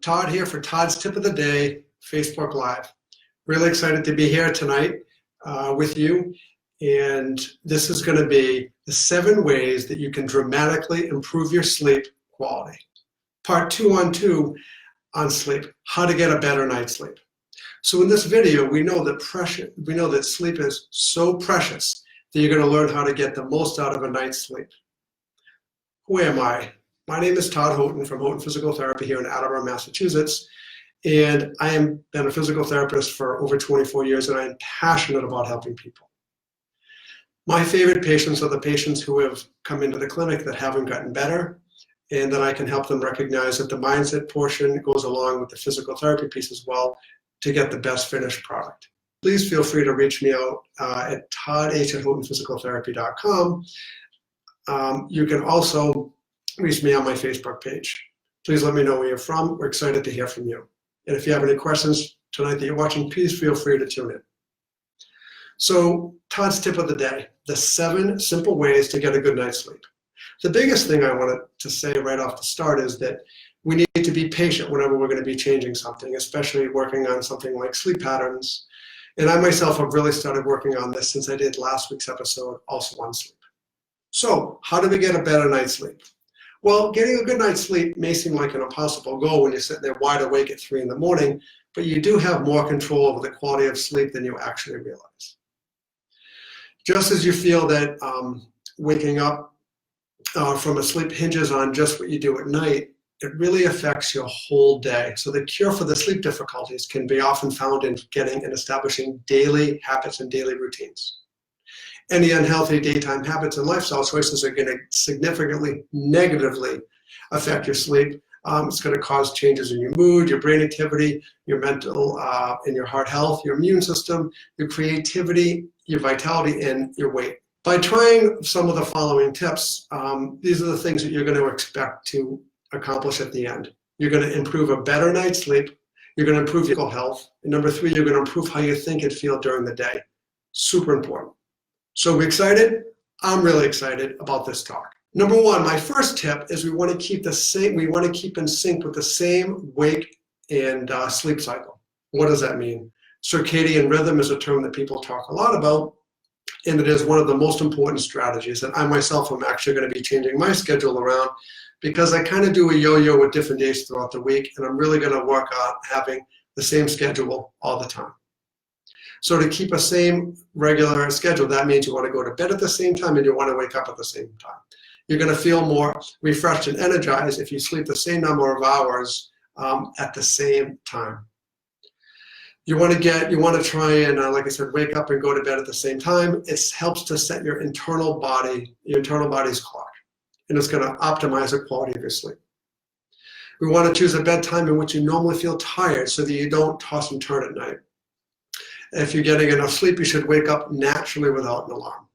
Todd here for Todd's Tip of the Day, Facebook Live. Really excited to be here tonight with you. And this is going to be the 7 ways that you can dramatically improve your sleep quality. Part 2 on sleep, how to get a better night's sleep. So in this video, we know that sleep is so precious that you're going to learn how to get the most out of a night's sleep. Who am I? My name is Todd Thoughton from Thoughton Physical Therapy here in Attleboro, Massachusetts. And I have been a physical therapist for over 24 years, and I'm passionate about helping people. My favorite patients are the patients who have come into the clinic that haven't gotten better, and then I can help them recognize that the mindset portion goes along with the physical therapy piece as well to get the best finished product. Please feel free to reach me out at todd@thoughtonphysicaltherapy.com. You can also reach me on my Facebook page. Please let me know where you're from. We're excited to hear from you. And if you have any questions tonight that you're watching, please feel free to tune in. So, Todd's tip of the day, the 7 simple ways to get a good night's sleep. The biggest thing I wanted to say right off the start is that we need to be patient whenever we're going to be changing something, especially working on something like sleep patterns. And I myself have really started working on this since I did last week's episode, also on sleep. So, how do we get a better night's sleep? Well, getting a good night's sleep may seem like an impossible goal when you're sitting there wide awake at 3 in the morning, but you do have more control over the quality of sleep than you actually realize. Just as you feel that waking up from a sleep hinges on just what you do at night, it really affects your whole day. So the cure for the sleep difficulties can be often found in getting and establishing daily habits and daily routines. Any unhealthy daytime habits and lifestyle choices are going to significantly negatively affect your sleep. It's going to cause changes in your mood, your brain activity, your mental and your heart health, your immune system, your creativity, your vitality, and your weight. By trying some of the following tips, these are the things that you're going to expect to accomplish at the end. You're going to improve a better night's sleep. You're going to improve your health. And number 3, you're going to improve how you think and feel during the day. Super important. So we excited? I'm really excited about this talk. Number 1, my first tip is we want to keep in sync with the same wake and sleep cycle. What does that mean? Circadian rhythm is a term that people talk a lot about, and it is one of the most important strategies. And I myself am actually going to be changing my schedule around because I kind of do a yo-yo with different days throughout the week, and I'm really going to work on having the same schedule all the time. So to keep a same regular schedule, that means you want to go to bed at the same time and you want to wake up at the same time. You're going to feel more refreshed and energized if you sleep the same number of hours at the same time. You want to try and, like I said, wake up and go to bed at the same time. It helps to set your internal body's clock, and it's going to optimize the quality of your sleep. We want to choose a bedtime in which you normally feel tired so that you don't toss and turn at night. If you're getting enough sleep, you should wake up naturally without an alarm.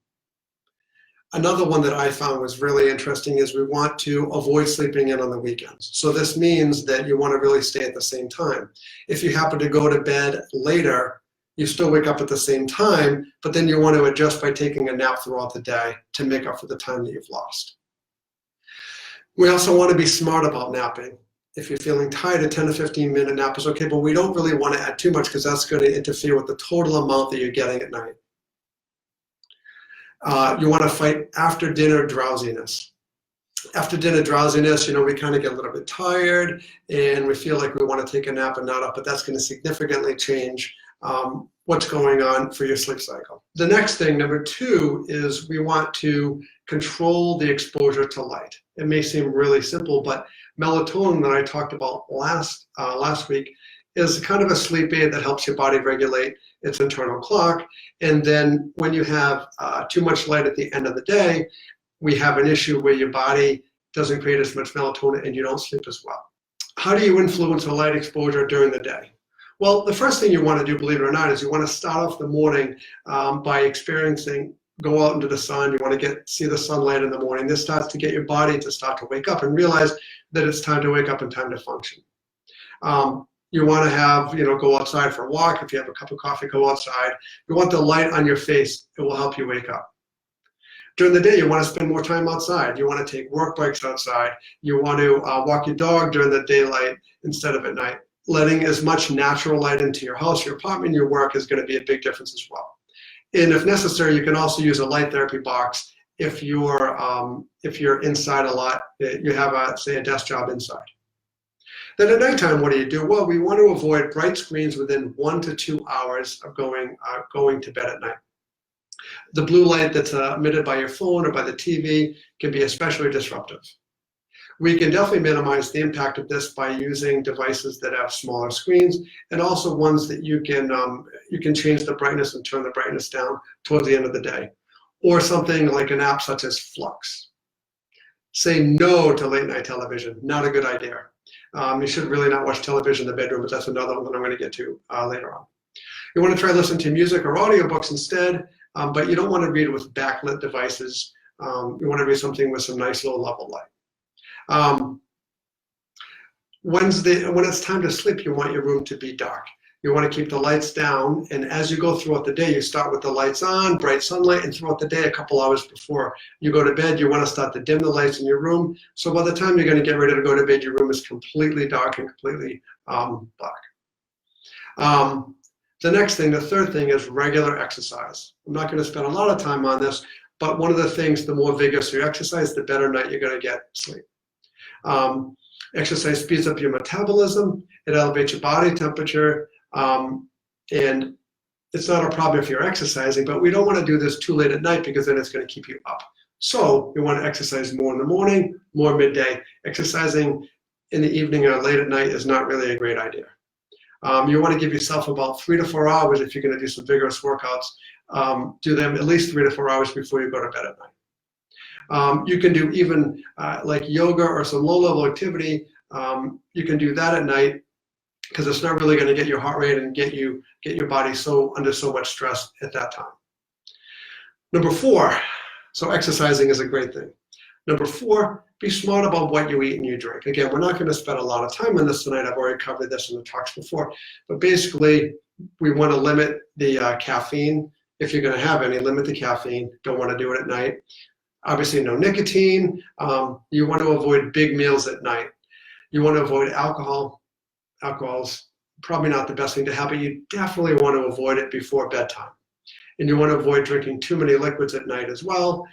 Another one that I found was really interesting is we want to avoid sleeping in on the weekends. So this means that you want to really stay at the same time. If you happen to go to bed later, you still wake up at the same time, but then you want to adjust by taking a nap throughout the day to make up for the time that you've lost. We also want to be smart about napping. If you're feeling tired, a 10 to 15 minute nap is okay, but we don't really want to add too much because that's going to interfere with the total amount that you're getting at night. You want to fight after dinner drowsiness. After dinner drowsiness, we kind of get a little bit tired and we feel like we want to take a nap and not up, but that's going to significantly change what's going on for your sleep cycle. The next thing, number 2, is we want to control the exposure to light. It may seem really simple, but melatonin that I talked about last week is kind of a sleep aid that helps your body regulate its internal clock. And then when you have too much light at the end of the day, we have an issue where your body doesn't create as much melatonin and you don't sleep as well. How do you influence a light exposure during the day? Well, the first thing you want to do, believe it or not, is you want to start off the morning by go out into the sun. You want to see the sunlight in the morning. This starts to get your body to start to wake up and realize that it's time to wake up and time to function. You want to go outside for a walk. If you have a cup of coffee, go outside. You want the light on your face. It will help you wake up. During the day, you want to spend more time outside. You want to take work breaks outside. You want to walk your dog during the daylight instead of at night. Letting as much natural light into your house, your apartment, your work is going to be a big difference as well. And if necessary, you can also use a light therapy box if you're inside a lot. You have, say, a desk job inside. Then at nighttime, what do? Well, we want to avoid bright screens within 1 to 2 hours of going to bed at night. The blue light that's emitted by your phone or by the TV can be especially disruptive. We can definitely minimize the impact of this by using devices that have smaller screens, and also ones that you can change the brightness and turn the brightness down towards the end of the day, or something like an app such as Flux. Say no to late night television. Not a good idea. You should really not watch television in the bedroom, but that's another one that I'm going to get to later on. You want to try listening to music or audiobooks instead, but you don't want to read with backlit devices. You want to read something with some nice low level light. When it's time to sleep, you want your room to be dark. You want to keep the lights down, and as you go throughout the day, you start with the lights on, bright sunlight, and throughout the day, a couple hours before you go to bed, you want to start to dim the lights in your room. So by the time you're going to get ready to go to bed, your room is completely dark and completely black. The next thing, the third thing, is regular exercise. I'm not going to spend a lot of time on this, but one of the things, the more vigorous your exercise, the better night you're going to get sleep. Exercise speeds up your metabolism, it elevates your body temperature, and it's not a problem if you're exercising, but we don't want to do this too late at night because then it's going to keep you up. So you want to exercise more in the morning, more midday. Exercising in the evening or late at night is not really a great idea. You want to give yourself about 3 to 4 hours if you're going to do some vigorous workouts. Do them at least 3 to 4 hours before you go to bed at night. You can do even like yoga or some low-level activity. You can do that at night because it's not really going to get your heart rate and get your body under so much stress at that time. Number 4, so exercising is a great thing. Number 4, be smart about what you eat and you drink. Again, we're not going to spend a lot of time on this tonight. I've already covered this in the talks before. But basically, we want to limit the caffeine. If you're going to have any, limit the caffeine. Don't want to do it at night. Obviously, no nicotine. You want to avoid big meals at night. You want to avoid alcohol. Alcohol's probably not the best thing to have, but you definitely want to avoid it before bedtime. And you want to avoid drinking too many liquids at night as well,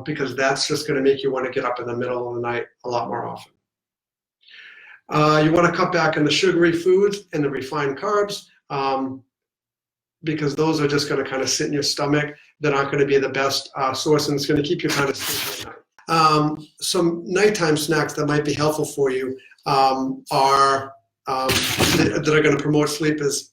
because that's just going to make you want to get up in the middle of the night a lot more often. You want to cut back on the sugary foods and the refined carbs, because those are just going to kind of sit in your stomach. They're not going to be the best source, and it's going to keep you kind of sleepy at night. Some nighttime snacks that might be helpful for you that are going to promote sleep is,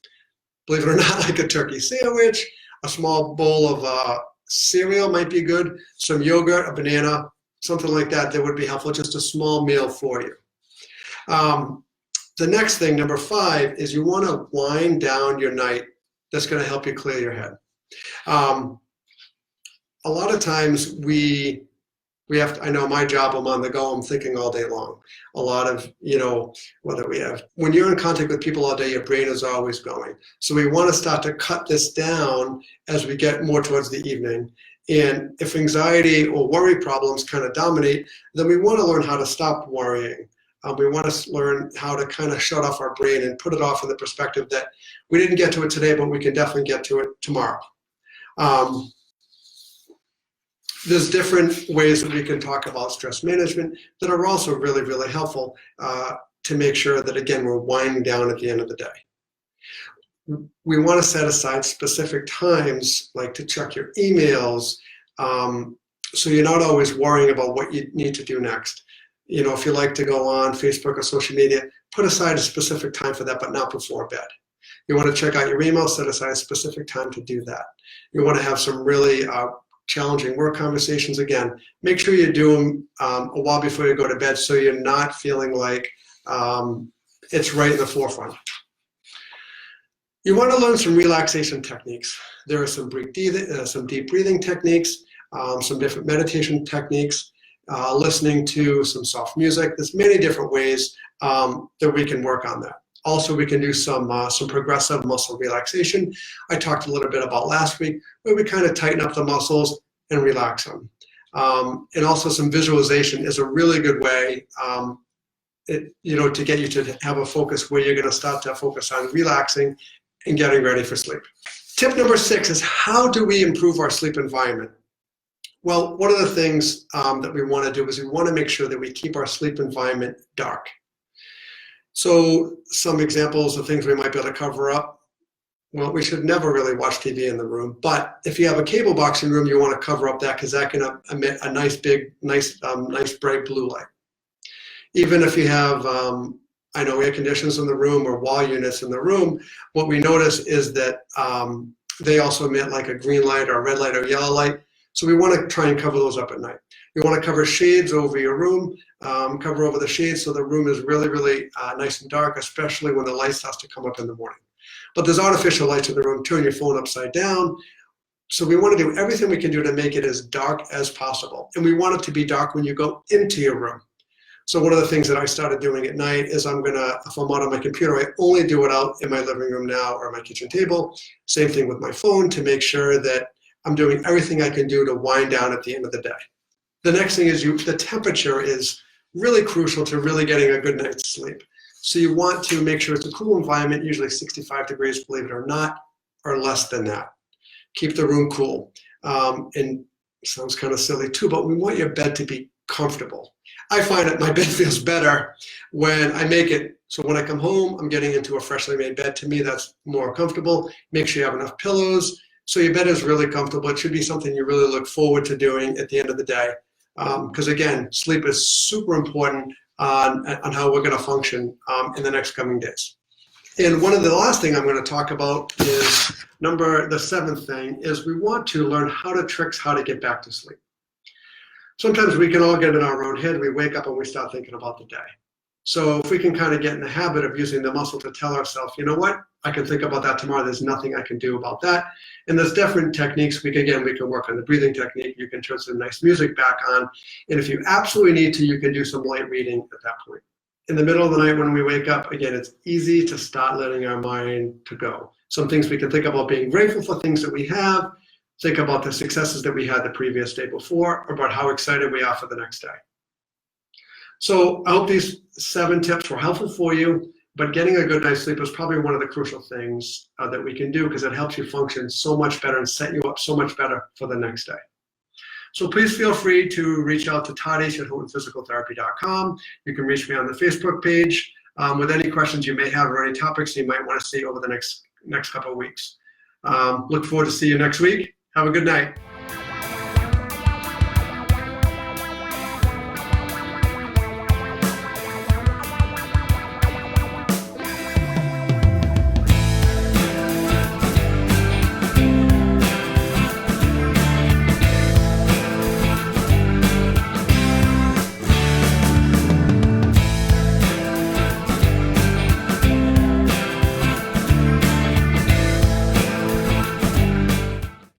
believe it or not, like a turkey sandwich, a small bowl of cereal might be good, some yogurt, a banana, something like that would be helpful, just a small meal for you. The next thing, number 5, is you want to wind down your night. That's going to help you clear your head. A lot of times we have to, I know my job, I'm on the go, I'm thinking all day long. A lot of, when you're in contact with people all day, your brain is always going. So we want to start to cut this down as we get more towards the evening. And if anxiety or worry problems kind of dominate, then we want to learn how to stop worrying. We want to learn how to kind of shut off our brain and put it off in the perspective that we didn't get to it today, but we can definitely get to it tomorrow. There's different ways that we can talk about stress management that are also really, really helpful to make sure that, again, we're winding down at the end of the day. We want to set aside specific times, like to check your emails, so you're not always worrying about what you need to do next. If you like to go on Facebook or social media, put aside a specific time for that, but not before bed. You want to check out your email, set aside a specific time to do that. You want to have some really challenging work conversations. Again, make sure you do them a while before you go to bed so you're not feeling like it's right in the forefront. You want to learn some relaxation techniques. There are some deep breathing techniques, some different meditation techniques, listening to some soft music. There's many different ways that we can work on that. Also, we can do some progressive muscle relaxation. I talked a little bit about last week, where we kind of tighten up the muscles and relax them. And also some visualization is a really good way to get you to have a focus where you're going to start to focus on relaxing and getting ready for sleep. Tip number 6 is, how do we improve our sleep environment? Well, one of the things that we want to do is we want to make sure that we keep our sleep environment dark. So some examples of things we might be able to cover up. Well, we should never really watch TV in the room, but if you have a cable box in your room, you want to cover up that, because that can emit a nice bright blue light. Even if you have, air conditioners in the room or wall units in the room, what we notice is that they also emit like a green light or a red light or yellow light. So we want to try and cover those up at night. You want to cover shades over your room, cover over the shades so the room is really, really nice and dark, especially when the light starts to come up in the morning. But there's artificial lights in the room. Turn your phone upside down. So we want to do everything we can do to make it as dark as possible. And we want it to be dark when you go into your room. So one of the things that I started doing at night is if I'm out on my computer, I only do it out in my living room now or my kitchen table. Same thing with my phone, to make sure that I'm doing everything I can do to wind down at the end of the day. The next thing is the temperature is really crucial to really getting a good night's sleep. So you want to make sure it's a cool environment, usually 65 degrees, believe it or not, or less than that. Keep the room cool. And sounds kind of silly too, but we want your bed to be comfortable. I find that my bed feels better when I make it. So when I come home, I'm getting into a freshly made bed. To me, that's more comfortable. Make sure you have enough pillows. So your bed is really comfortable. It should be something you really look forward to doing at the end of the day. Because again, sleep is super important on how we're going to function in the next coming days. And the last thing I'm going to talk about is the 7th thing is we want to learn how to get back to sleep. Sometimes we can all get in our own head. We wake up and we start thinking about the day. So if we can kind of get in the habit of using the muscle to tell ourselves, you know what, I can think about that tomorrow. There's nothing I can do about that. And there's different techniques. We can work on the breathing technique. You can turn some nice music back on. And if you absolutely need to, you can do some light reading at that point. In the middle of the night when we wake up, again, it's easy to start letting our mind to go. Some things we can think about: being grateful for things that we have, think about the successes that we had the previous day before, or about how excited we are for the next day. So I hope these 7 tips were helpful for you, but getting a good night's sleep is probably one of the crucial things that we can do, because it helps you function so much better and set you up so much better for the next day. So please feel free to reach out to Todd at HoughtonPhysicalTherapy.com. You can reach me on the Facebook page with any questions you may have or any topics you might want to see over the next couple of weeks. Look forward to see you next week. Have a good night.